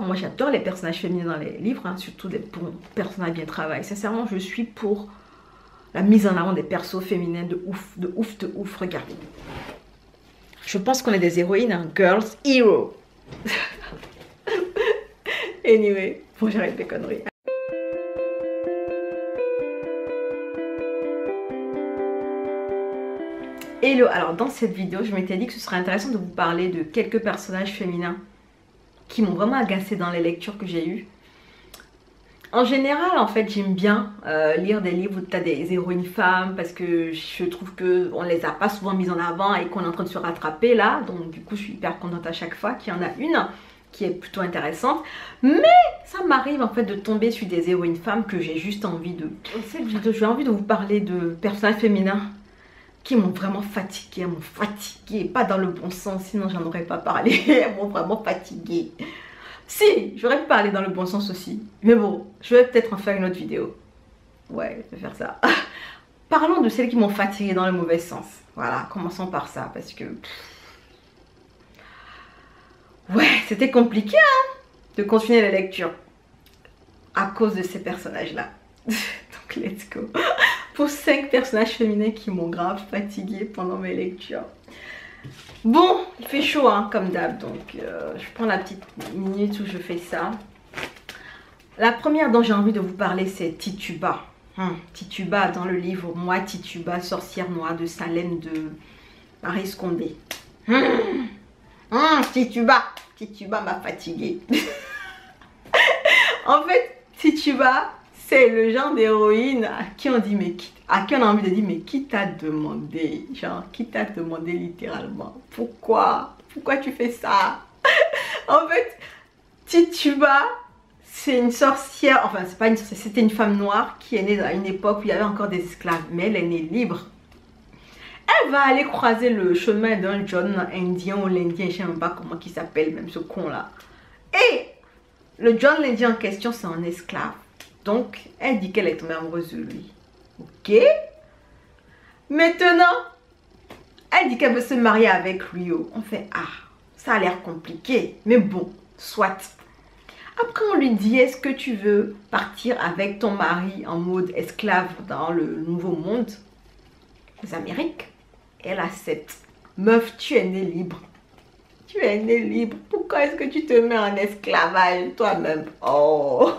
moi j'adore les personnages féminins dans les livres, hein, surtout des bons personnages bien travaillés. Sincèrement, je suis pour la mise en avant des persos féminins de ouf, de ouf, de ouf. Regardez. Je pense qu'on est des héroïnes, hein, girls, hero. Anyway, bon, j'arrête mes conneries. Hello, alors dans cette vidéo, je m'étais dit que ce serait intéressant de vous parler de quelques personnages féminins qui m'ont vraiment agacée dans les lectures que j'ai eues. En général, en fait, j'aime bien lire des livres où tu as des héroïnes femmes parce que je trouve qu'on ne les a pas souvent mises en avant et qu'on est en train de se rattraper là. Donc du coup, je suis hyper contente à chaque fois qu'il y en a une qui est plutôt intéressante. Mais ça m'arrive en fait de tomber sur des héroïnes femmes que j'ai juste envie de... Dans cette vidéo, j'ai envie de vous parler de personnages féminins qui m'ont vraiment fatiguée, pas dans le bon sens, sinon j'en aurais pas parlé, elles m'ont vraiment fatiguée. Si, j'aurais pu parler dans le bon sens aussi, mais bon, je vais peut-être en faire une autre vidéo. Ouais, je vais faire ça. Parlons de celles qui m'ont fatiguée dans le mauvais sens. Voilà, commençons par ça, parce que... Ouais, c'était compliqué, hein, de continuer la lecture à cause de ces personnages-là. Donc, let's go. Pour 5 personnages féminins qui m'ont grave fatiguée pendant mes lectures. Bon, il fait chaud hein, comme d'hab, donc je prends la petite minute où je fais ça. La première dont j'ai envie de vous parler, c'est Tituba. Tituba dans le livre Moi Tituba, sorcière noire de Salem de Maryse Condé. Tituba m'a fatiguée. En fait, Tituba, c'est le genre d'héroïne à qui on dit mais à qui on a envie de dire mais qui t'a demandé, genre qui t'a demandé littéralement pourquoi tu fais ça. En fait, Tituba, c'est une sorcière, enfin c'est pas une sorcière, c'était une femme noire qui est née à une époque où il y avait encore des esclaves, mais elle est née libre. Elle va aller croiser le chemin d'un John indien ou l'indien, je sais même pas comment il s'appelle même ce con là. Et le John l'indien en question c'est un esclave. Donc, elle dit qu'elle est tombée amoureuse de lui. Ok. Maintenant, elle dit qu'elle veut se marier avec lui. On fait, ah, ça a l'air compliqué. Mais bon, soit. Après, on lui dit, est-ce que tu veux partir avec ton mari en mode esclave dans le nouveau monde des Amériques? Elle accepte. Meuf, tu es née libre. Tu es née libre. Pourquoi est-ce que tu te mets en esclavage toi-même? Oh.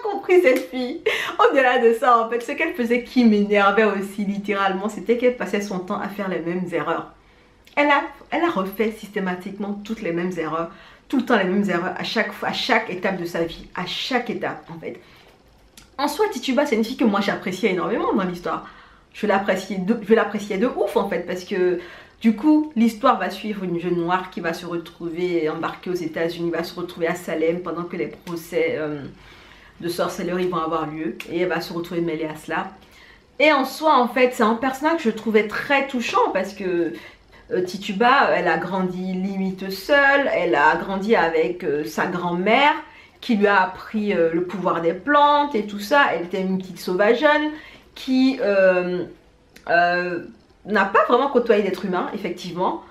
Compris cette fille. Au-delà de ça, en fait, ce qu'elle faisait qui m'énervait aussi littéralement, c'était qu'elle passait son temps à faire les mêmes erreurs. Elle a refait systématiquement toutes les mêmes erreurs, tout le temps les mêmes erreurs à chaque fois, à chaque étape de sa vie, à chaque étape en fait. En soi, Tituba, c'est une fille que moi j'appréciais énormément dans l'histoire. Je l'appréciais de ouf en fait, parce que du coup, l'histoire va suivre une jeune noire qui va se retrouver embarquée aux États-Unis, va se retrouver à Salem pendant que les procès de sorcellerie vont avoir lieu et elle va se retrouver mêlée à cela. Et en soi, en fait, c'est un personnage que je trouvais très touchant parce que Tituba, elle a grandi limite seule, elle a grandi avec sa grand-mère qui lui a appris le pouvoir des plantes et tout ça. Elle était une petite sauvageonne qui n'a pas vraiment côtoyé d'être humain, effectivement.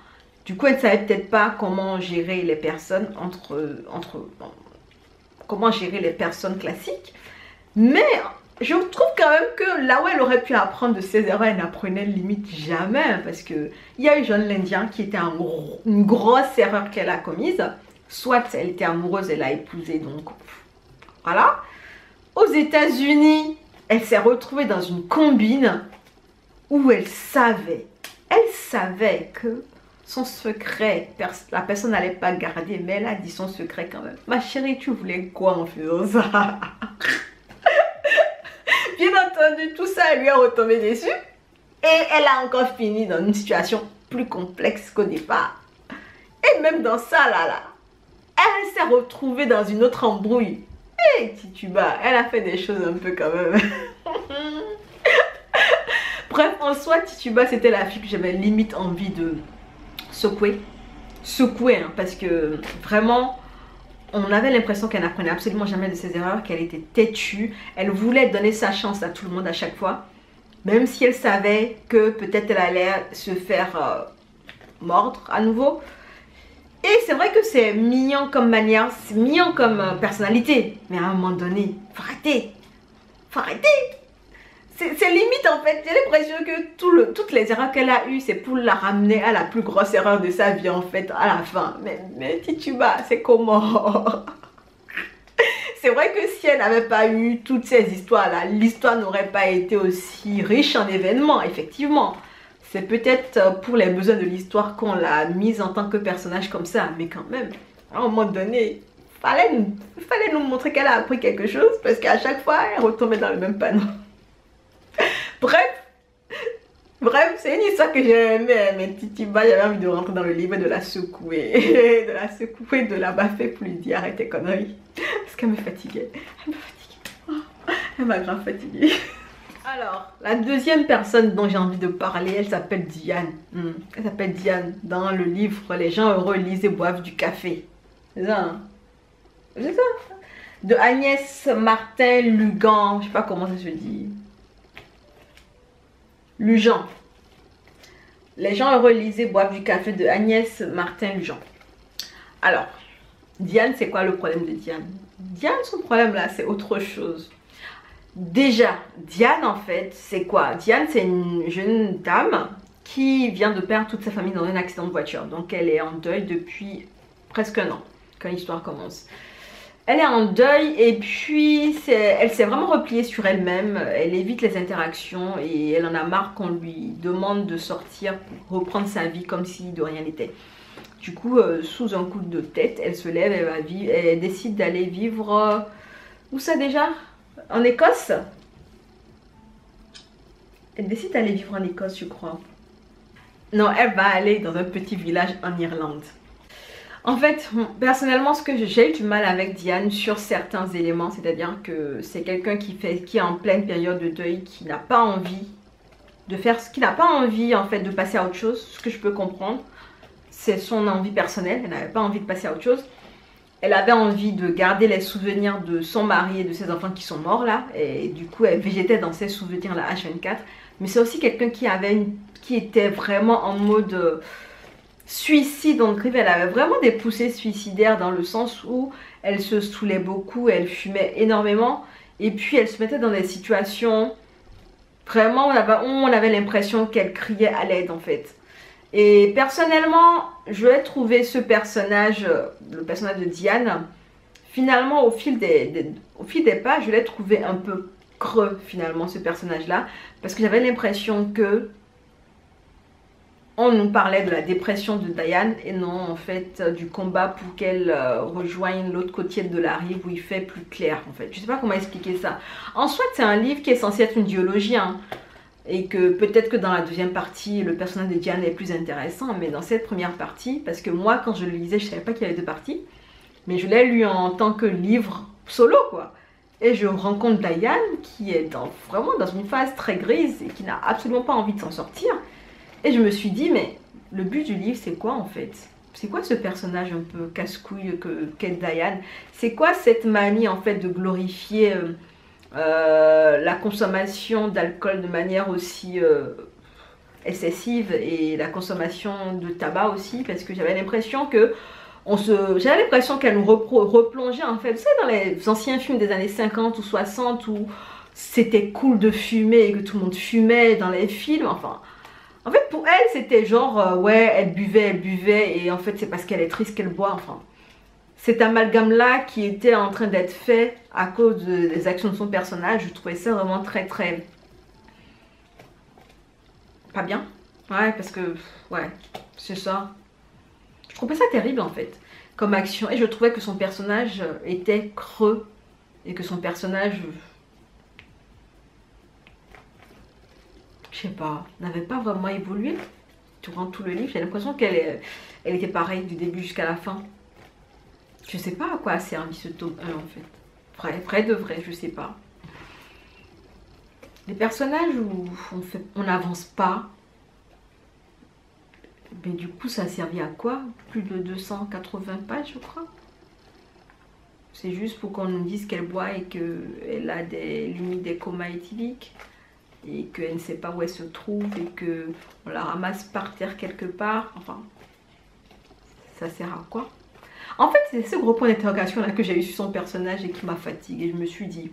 Du coup, elle ne savait peut-être pas comment gérer les personnes comment gérer les personnes classiques. Mais je trouve quand même que là où elle aurait pu apprendre de ses erreurs, elle n'apprenait limite jamais. Parce qu'il y a eu John l'Indien qui était une grosse erreur qu'elle a commise. Soit elle était amoureuse, elle l'a épousé, donc voilà. Aux États-Unis, elle s'est retrouvée dans une combine où elle savait que son secret, la personne n'allait pas garder, mais elle a dit son secret quand même. Ma chérie, tu voulais quoi en faisant ça? Bien entendu, tout ça lui est retombé dessus. Et elle a encore fini dans une situation plus complexe qu'au départ. Et même dans ça, elle s'est retrouvée dans une autre embrouille. Et Tituba, elle a fait des choses un peu quand même. Bref, en soi, Tituba, c'était la fille que j'avais limite envie de secouer, hein, parce que vraiment on avait l'impression qu'elle n'apprenait absolument jamais de ses erreurs, qu'elle était têtue, elle voulait donner sa chance à tout le monde à chaque fois, même si elle savait que peut-être elle allait se faire mordre à nouveau. Et c'est vrai que c'est mignon comme manière, c'est mignon comme personnalité. Mais à un moment donné, faut arrêter. Faut arrêter. C'est limite en fait. J'ai l'impression que toutes les erreurs qu'elle a eues, c'est pour la ramener à la plus grosse erreur de sa vie en fait, à la fin. Mais Tituba, c'est comment? C'est vrai que si elle n'avait pas eu toutes ces histoires-là, l'histoire n'aurait pas été aussi riche en événements, effectivement. C'est peut-être pour les besoins de l'histoire qu'on l'a mise en tant que personnage comme ça, mais quand même, à un moment donné, il fallait nous montrer qu'elle a appris quelque chose, parce qu'à chaque fois, elle retombait dans le même panneau. Bref, c'est une histoire que j'ai aimée, mais Titiba, j'avais envie de rentrer dans le livre et de la secouer, de la baffer pour lui dire arrête tes conneries, parce qu'elle me fatiguait, elle m'a grave fatiguée. Alors, la deuxième personne dont j'ai envie de parler, elle s'appelle Diane. Elle s'appelle Diane. Dans le livre, les gens heureux lisent et boivent du café. C'est ça, hein? C'est ça. De Agnès Martin Lugan. Je sais pas comment ça se dit. Lujan. Les gens heureux lisent et boivent du café de Agnès Martin Lujan. Alors, Diane, c'est quoi le problème de Diane? Diane, son problème là, c'est autre chose. Déjà, Diane en fait, c'est quoi? Diane, c'est une jeune dame qui vient de perdre toute sa famille dans un accident de voiture. Donc elle est en deuil depuis presque un an, quand l'histoire commence. Elle est en deuil et puis elle s'est vraiment repliée sur elle-même. Elle évite les interactions et elle en a marre qu'on lui demande de sortir pour reprendre sa vie comme si de rien n'était. Du coup, sous un coup de tête, elle se lève, elle décide d'aller vivre... où ça déjà? En Écosse. Elle décide d'aller vivre en Écosse, je crois. Non, elle va aller dans un petit village en Irlande. En fait, personnellement, ce que j'ai eu du mal avec Diane sur certains éléments, c'est-à-dire que c'est quelqu'un qui est en pleine période de deuil, qui n'a pas envie de faire ce qu'il n'a pas envie en fait de passer à autre chose, ce que je peux comprendre. C'est son envie personnelle, elle n'avait pas envie de passer à autre chose. Elle avait envie de garder les souvenirs de son mari et de ses enfants qui sont morts là. Et du coup, elle végétait dans ses souvenirs la H24. Mais c'est aussi quelqu'un qui était vraiment en mode suicide. Donc, elle avait vraiment des poussées suicidaires dans le sens où elle se saoulait beaucoup, elle fumait énormément. Et puis, elle se mettait dans des situations vraiment où on avait l'impression qu'elle criait à l'aide en fait. Et personnellement, je vais trouver ce personnage, le personnage de Diane, finalement au fil des pages, je l'ai trouvé un peu creux finalement ce personnage-là. Parce que j'avais l'impression que on nous parlait de la dépression de Diane et non en fait du combat pour qu'elle rejoigne l'autre côté de la rive où il fait plus clair en fait. Je sais pas comment expliquer ça. En soit c'est un livre qui est censé être une duologie, hein. Et que peut-être que dans la deuxième partie, le personnage de Diane est plus intéressant. Mais dans cette première partie, parce que moi, quand je le lisais, je ne savais pas qu'il y avait deux parties. Mais je l'ai lu en tant que livre solo, quoi. Et je rencontre Diane, qui est vraiment dans une phase très grise et qui n'a absolument pas envie de s'en sortir. Et je me suis dit, mais le but du livre, c'est quoi en fait? C'est quoi ce personnage un peu casse-couille qu'est Diane? C'est quoi cette manie en fait de glorifier... la consommation d'alcool de manière aussi excessive et la consommation de tabac aussi, parce que j'avais l'impression que j'avais l'impression qu'elle nous replongeait en fait, vous savez, dans les anciens films des années 50 ou 60 où c'était cool de fumer et que tout le monde fumait dans les films, enfin en fait pour elle c'était genre ouais elle buvait et en fait c'est parce qu'elle est triste qu'elle boit, enfin cet amalgame-là qui était en train d'être fait à cause des actions de son personnage, je trouvais ça vraiment très pas bien. Ouais, parce que, ouais, c'est ça. Je trouvais ça terrible en fait, comme action. Et je trouvais que son personnage était creux. Et que son personnage, je sais pas, n'avait pas vraiment évolué durant tout le livre. J'ai l'impression qu'elle était pareille du début jusqu'à la fin. Je sais pas à quoi a servi ce tome 1 en fait. Vrai de vrai, je sais pas. Les personnages où on n'avance pas, mais du coup ça a servi à quoi? Plus de 280 pages je crois. C'est juste pour qu'on nous dise qu'elle boit et qu'elle a limite des comas éthyliques. Et qu'elle ne sait pas où elle se trouve et qu'on la ramasse par terre quelque part. Enfin, Ça sert à quoi? En fait, c'est ce gros point d'interrogation là que j'ai eu sur son personnage et qui m'a fatiguée. Je me suis dit,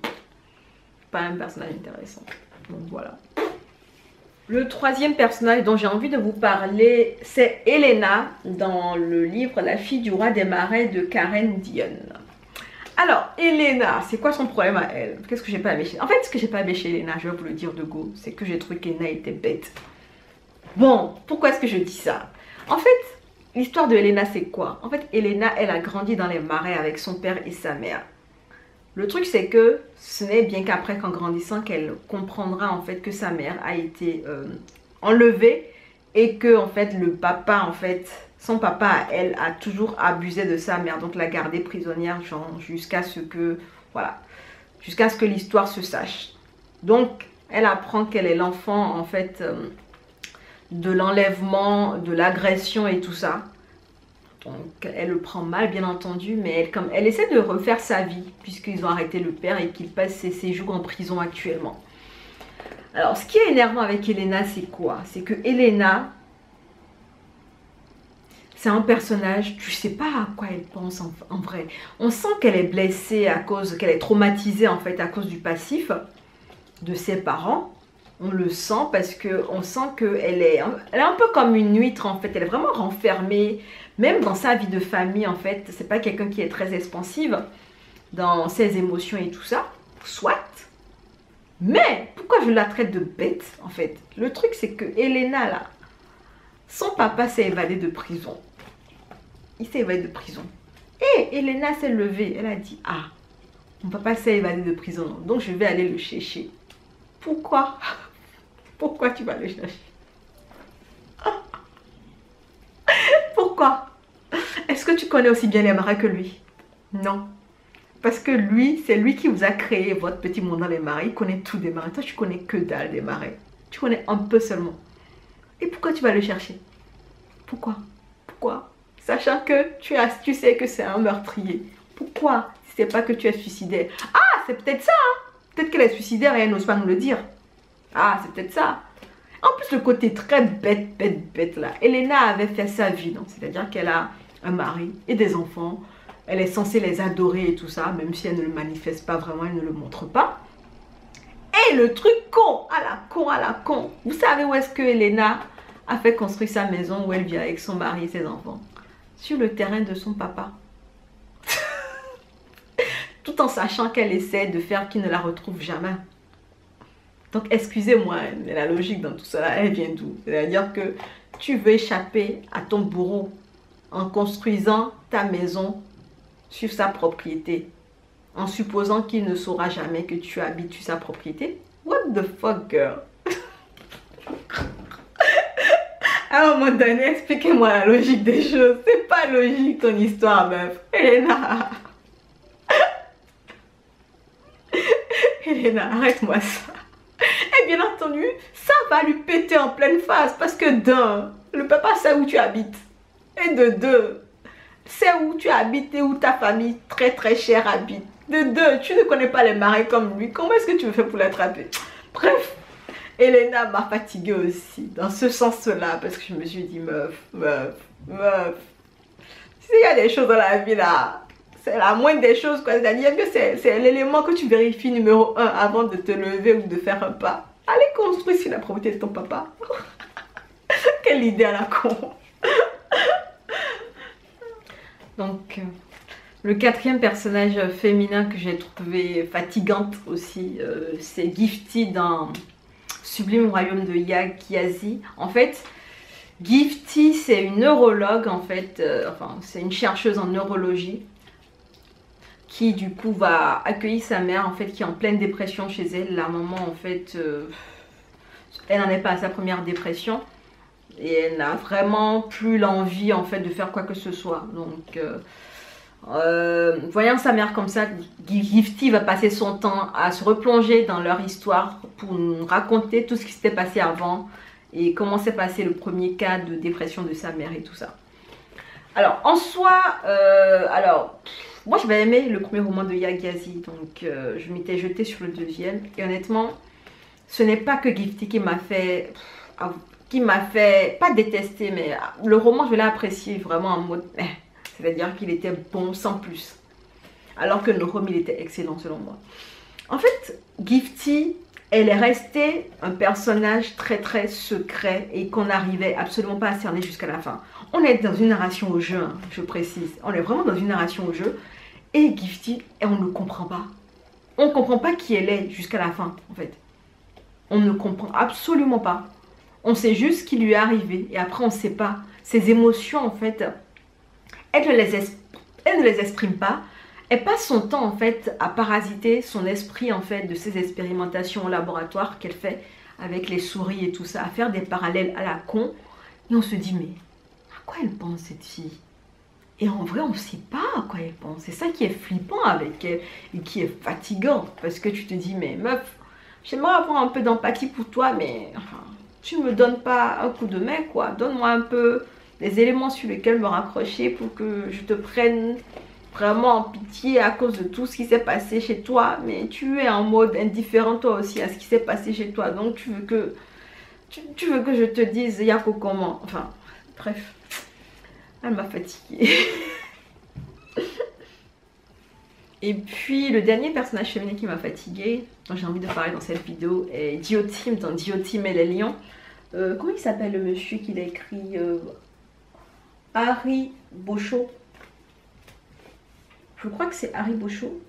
pas un personnage intéressant. Donc voilà. Le troisième personnage dont j'ai envie de vous parler, c'est Elena dans le livre La fille du roi des marais de Karen Dionne. Alors, Elena, c'est quoi son problème à elle? Qu'est-ce que j'ai pas aimé chez... En fait, ce que j'ai pas aimé chez Elena, je vais vous le dire de go, c'est que j'ai trouvé qu'Elena était bête. Bon, pourquoi est-ce que je dis ça? En fait, l'histoire de Elena, c'est quoi? En fait, Elena, elle a grandi dans les marais avec son père et sa mère. Le truc, c'est que ce n'est bien qu'après, qu'en grandissant, qu'elle comprendra en fait que sa mère a été enlevée et que en fait le papa, en fait, son papa à elle a toujours abusé de sa mère, donc l'a gardée prisonnière, genre jusqu'à ce que, voilà, jusqu'à ce que l'histoire se sache. Donc, elle apprend qu'elle est l'enfant en fait de l'enlèvement, de l'agression et tout ça. Donc elle le prend mal bien entendu, mais elle essaie de refaire sa vie puisqu'ils ont arrêté le père et qu'il passe ses séjours en prison actuellement. Alors ce qui est énervant avec Elena, c'est quoi? C'est que Elena, c'est un personnage, tu sais pas à quoi elle pense en vrai. On sent qu'elle est blessée à cause, qu'elle est traumatisée en fait à cause du passif de ses parents. On le sent parce qu'on sent qu'elle est un peu comme une huître en fait, elle est vraiment renfermée. Même dans sa vie de famille, en fait, c'est pas quelqu'un qui est très expansive dans ses émotions et tout ça, soit. Mais pourquoi je la traite de bête, en fait? Le truc, c'est que Elena, là, son papa s'est évadé de prison. Il s'est évadé de prison. Et Elena s'est levée, elle a dit, ah, mon papa s'est évadé de prison, donc je vais aller le chercher. Pourquoi? Pourquoi tu vas le chercher? Pourquoi? Est-ce que tu connais aussi bien les marais que lui? Non. Parce que lui, c'est lui qui vous a créé votre petit monde dans les marais. Il connaît tout des marais. Toi, tu connais que dalle des marais. Tu connais un peu seulement. Et pourquoi tu vas le chercher? Pourquoi? Pourquoi? Sachant que tu sais que c'est un meurtrier. Pourquoi? Si c'est pas que tu es suicidaire. Ah, c'est peut-être ça, hein? Peut-être qu'elle est suicidaire et elle n'ose pas nous le dire. Ah, c'est peut-être ça. En plus, le côté très bête là. Elena avait fait sa vie, c'est-à-dire qu'elle a un mari et des enfants. Elle est censée les adorer et tout ça, même si elle ne le manifeste pas vraiment, elle ne le montre pas. Et le truc con, à la con, à la con. Vous savez où est-ce que Elena a fait construire sa maison où elle vit avec son mari et ses enfants? Sur le terrain de son papa. Tout en sachant qu'elle essaie de faire qu'il ne la retrouve jamais. Donc, excusez-moi, mais la logique dans tout cela, elle vient d'où? C'est-à-dire que tu veux échapper à ton bourreau en construisant ta maison sur sa propriété, en supposant qu'il ne saura jamais que tu habites sur sa propriété. What the fuck, girl? À un moment donné, expliquez-moi la logique des choses. C'est pas logique ton histoire, meuf. Elena. Elena, arrête-moi ça. Et bien entendu, ça va lui péter en pleine face parce que d'un, le papa sait où tu habites. Et de deux, c'est où tu habites et où ta famille très chère habite. De deux, tu ne connais pas les marais comme lui. Comment est-ce que tu veux faire pour l'attraper? Bref, Elena m'a fatiguée aussi dans ce sens-là parce que je me suis dit meuf. S'il y a des choses dans la vie là, c'est la moindre des choses quoi. C'est-à-dire que c'est l'élément que tu vérifies numéro 1 avant de te lever ou de faire un pas. Allez construire sur la propriété de ton papa. Quelle idée à la con. Donc, le quatrième personnage féminin que j'ai trouvé fatigante aussi, c'est Gifty dans Sublime Royaume de Yagyasi. En fait, Gifty, c'est une neurologue, en fait, enfin, c'est une chercheuse en neurologie qui, du coup, va accueillir sa mère, en fait, qui est en pleine dépression chez elle. La maman, en fait, elle n'en est pas à sa première dépression. Et elle n'a vraiment plus l'envie en fait de faire quoi que ce soit. Donc voyant sa mère comme ça, Gifty va passer son temps à se replonger dans leur histoire pour nous raconter tout ce qui s'était passé avant et comment s'est passé le premier cas de dépression de sa mère et tout ça. Alors en soi, moi j'avais aimé le premier roman de Yagyasi, donc je m'étais jetée sur le deuxième et honnêtement ce n'est pas que Gifty qui m'a fait qui m'a fait, pas détester, mais le roman, je l'ai apprécié vraiment en mode, c'est-à-dire qu'il était bon sans plus. Alors que Norom, il était excellent selon moi. En fait, Gifty, elle est restée un personnage très très secret et qu'on n'arrivait absolument pas à cerner jusqu'à la fin. On est dans une narration au jeu, hein, je précise. On est vraiment dans une narration au jeu. Et Gifty, on ne comprend pas. On ne comprend pas qui elle est jusqu'à la fin, en fait. On ne comprend absolument pas. On sait juste ce qui lui est arrivé. Et après, on ne sait pas. Ses émotions, en fait, elle ne les exprime pas. Elle passe son temps, en fait, à parasiter son esprit, en fait, de ses expérimentations au laboratoire qu'elle fait avec les souris et tout ça, à faire des parallèles à la con. Et on se dit, mais à quoi elle pense, cette fille? Et en vrai, on ne sait pas à quoi elle pense. C'est ça qui est flippant avec elle et qui est fatigant. Parce que tu te dis, mais meuf, j'aimerais avoir un peu d'empathie pour toi, mais enfin, tu ne me donnes pas un coup de main, quoi. Donne-moi un peu des éléments sur lesquels me raccrocher pour que je te prenne vraiment en pitié à cause de tout ce qui s'est passé chez toi. Mais tu es en mode indifférent toi aussi à ce qui s'est passé chez toi. Donc tu veux que je te dise Yako comment. Enfin, bref. Elle m'a fatiguée. Et puis le dernier personnage féminin qui m'a fatiguée, dont j'ai envie de parler dans cette vidéo, est Diotim dans Diotim et les lions. Comment il s'appelle le monsieur qui l'a écrit? Harry Bochot. Je crois que c'est Harry Bochot.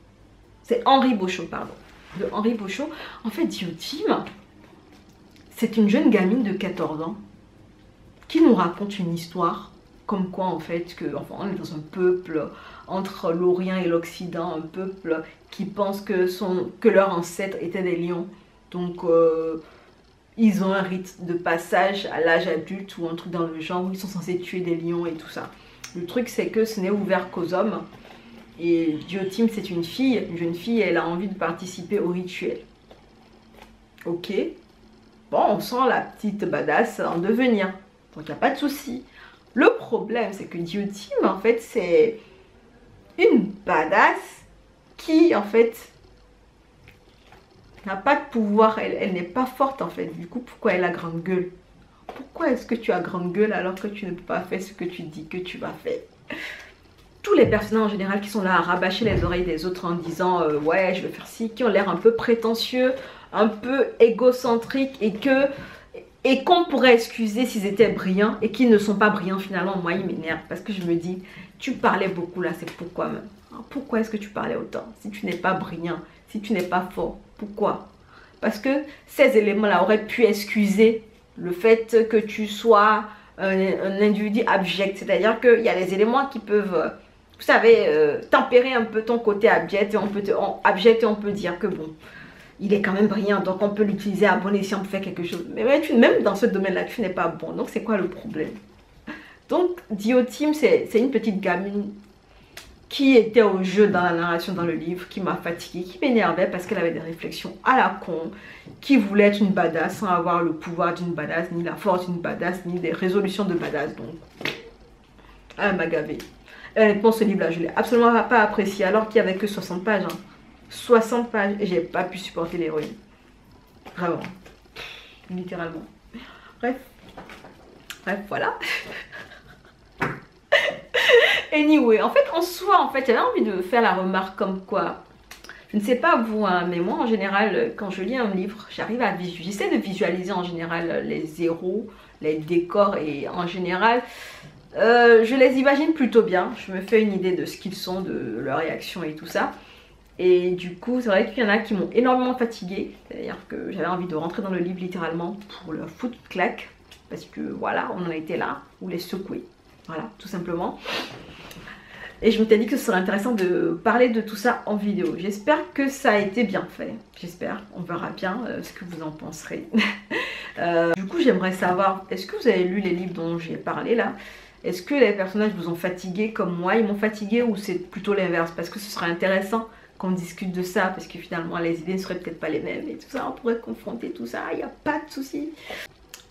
C'est Henri Bochot, pardon. De Henri Bochot. En fait, Diotim, c'est une jeune gamine de 14 ans qui nous raconte une histoire. Comme quoi, en fait, enfin, on est dans un peuple entre l'Orient et l'Occident, un peuple qui pense que leurs ancêtres étaient des lions. Donc, ils ont un rite de passage à l'âge adulte ou un truc dans le genre où ils sont censés tuer des lions et tout ça. Le truc, c'est que ce n'est ouvert qu'aux hommes. Et Diotim, c'est une fille, une jeune fille, elle a envie de participer au rituel. Ok. Bon, on sent la petite badass en devenir. Donc, il n'y a pas de souci. Le problème, c'est que Diotim, en fait, c'est une badass qui, en fait, n'a pas de pouvoir. Elle n'est pas forte, en fait. Du coup, pourquoi elle a grande gueule? Pourquoi est-ce que tu as grande gueule alors que tu ne peux pas faire ce que tu dis que tu vas faire? Tous les personnages en général qui sont là à rabâcher les oreilles des autres en disant ouais, je vais faire ci, qui ont l'air un peu prétentieux, un peu égocentriques et qu'on pourrait excuser s'ils étaient brillants et qu'ils ne sont pas brillants finalement. Moi, ils m'énervent parce que je me dis, tu parlais beaucoup là, c'est pourquoi même? Pourquoi est-ce que tu parlais autant? Si tu n'es pas brillant, si tu n'es pas fort, pourquoi? Parce que ces éléments-là auraient pu excuser le fait que tu sois un individu abject. C'est-à-dire qu'il y a des éléments qui peuvent, vous savez, tempérer un peu ton côté abject et on peut dire que bon, il est quand même brillant, donc on peut l'utiliser à bon escient pour faire quelque chose. Mais même dans ce domaine-là, tu n'es pas bon. Donc, c'est quoi le problème? Donc, Diotim, c'est une petite gamine qui était au jeu dans la narration, dans le livre, qui m'a fatiguée, qui m'énervait parce qu'elle avait des réflexions à la con, qui voulait être une badass sans avoir le pouvoir d'une badass, ni la force d'une badass, ni des résolutions de badass. Donc, elle m'a gavée. Honnêtement, ce livre-là, je ne l'ai absolument pas apprécié, alors qu'il n'y avait que 60 pages. Hein. 60 pages et j'ai pas pu supporter l'héroïne. Vraiment. Littéralement. Bref, voilà. Anyway, en fait, en soi, j'avais envie de faire la remarque comme quoi, je ne sais pas vous, hein, mais moi, en général, quand je lis un livre, j'arrive à j'essaie de visualiser en général les héros, les décors et en général, je les imagine plutôt bien. Je me fais une idée de ce qu'ils sont, de leurs réactions et tout ça. Et du coup, c'est vrai qu'il y en a qui m'ont énormément fatiguée. C'est-à-dire que j'avais envie de rentrer dans le livre littéralement pour leur foutre une claque. Parce que voilà, on en a été là, ou les secouer. Voilà, tout simplement. Et je m'étais dit que ce serait intéressant de parler de tout ça en vidéo. J'espère que ça a été bien fait. J'espère, on verra bien ce que vous en penserez. Du coup, j'aimerais savoir, est-ce que vous avez lu les livres dont j'ai parlé là? Est-ce que les personnages vous ont fatigué comme moi? Ils m'ont fatigué ou c'est plutôt l'inverse? Parce que ce serait intéressant qu'on discute de ça, parce que finalement les idées ne seraient peut-être pas les mêmes et tout ça, on pourrait confronter tout ça, il n'y a pas de souci.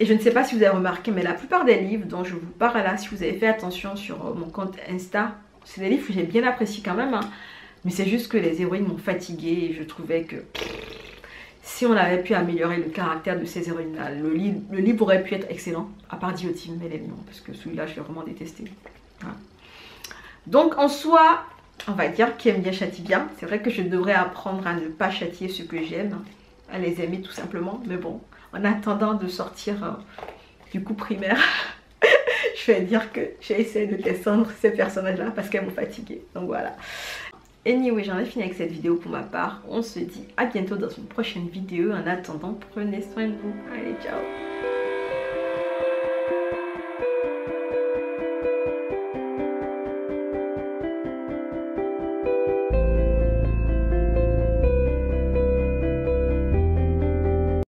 Et je ne sais pas si vous avez remarqué, mais la plupart des livres dont je vous parle là, si vous avez fait attention sur mon compte Insta, c'est des livres que j'ai bien appréciés quand même, hein, mais c'est juste que les héroïnes m'ont fatiguée et je trouvais que si on avait pu améliorer le caractère de ces héroïnes-là, le livre aurait pu être excellent, à part Diotime, mais non, parce que celui-là, je l'ai vraiment détesté. Voilà. Donc, en soi, on va dire qui aime bien châtie bien. C'est vrai que je devrais apprendre à ne pas châtier ceux que j'aime, à les aimer tout simplement. Mais bon, en attendant de sortir du coup primaire, je vais dire que j'ai essayé de descendre ces personnages-là parce qu'elles m'ont fatiguée. Donc voilà. Anyway, j'en ai fini avec cette vidéo pour ma part. On se dit à bientôt dans une prochaine vidéo. En attendant, prenez soin de vous. Allez, ciao!